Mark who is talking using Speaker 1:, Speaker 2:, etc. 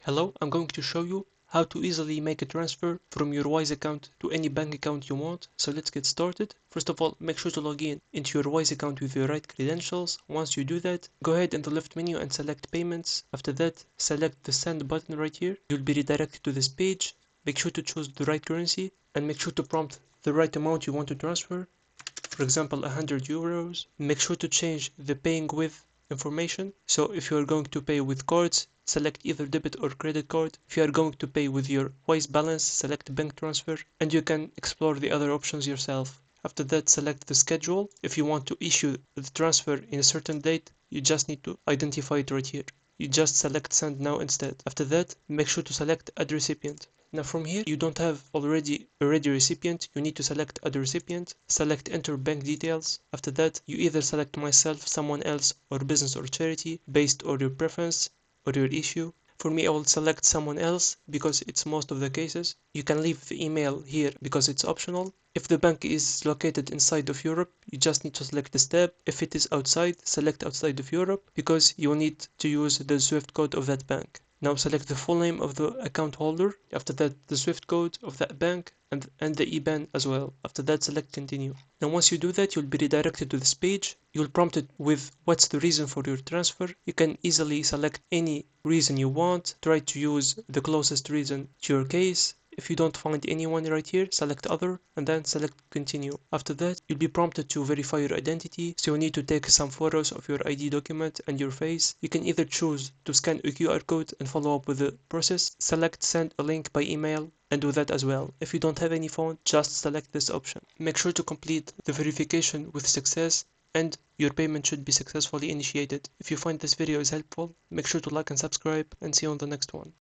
Speaker 1: Hello, I'm going to show you how to easily make a transfer from your Wise account to any bank account you want. So let's get started. First of all, make sure to log in into your Wise account with your right credentials. Once you do that, go ahead in the left menu and select payments. After that, select the send button right here. You'll be redirected to this page. Make sure to choose the right currency and make sure to prompt the right amount you want to transfer. For example, 100 euros. Make sure to change the paying with information. So if you are going to pay with cards, select either debit or credit card. If you are going to pay with your Wise balance, select bank transfer, and you can explore the other options yourself. After that, select the schedule. If you want to issue the transfer in a certain date, you just need to identify it right here. You just select send now instead. After that, make sure to select add recipient. Now from here, you don't have already a ready recipient, you need to select add recipient, select enter bank details. After that, you either select myself, someone else, or business or charity based on your preference or your issue. For me, I will select someone else because it's most of the cases. You can leave the email here because it's optional. If the bank is located inside of Europe, you just need to select this tab. If it is outside, select outside of Europe because you will need to use the SWIFT code of that bank. Now select the full name of the account holder. After that, the SWIFT code of that bank and the IBAN as well. After that, select continue. Now once you do that, you'll be redirected to this page. You'll prompt it with what's the reason for your transfer. You can easily select any reason you want. Try to use the closest reason to your case. If you don't find anyone right here, select other and then select continue. After that, you'll be prompted to verify your identity. So you need to take some photos of your ID document and your face. You can either choose to scan a QR code and follow up with the process. Select send a link by email and do that as well. If you don't have any phone, just select this option. Make sure to complete the verification with success and your payment should be successfully initiated. If you find this video is helpful, make sure to like and subscribe and see you on the next one.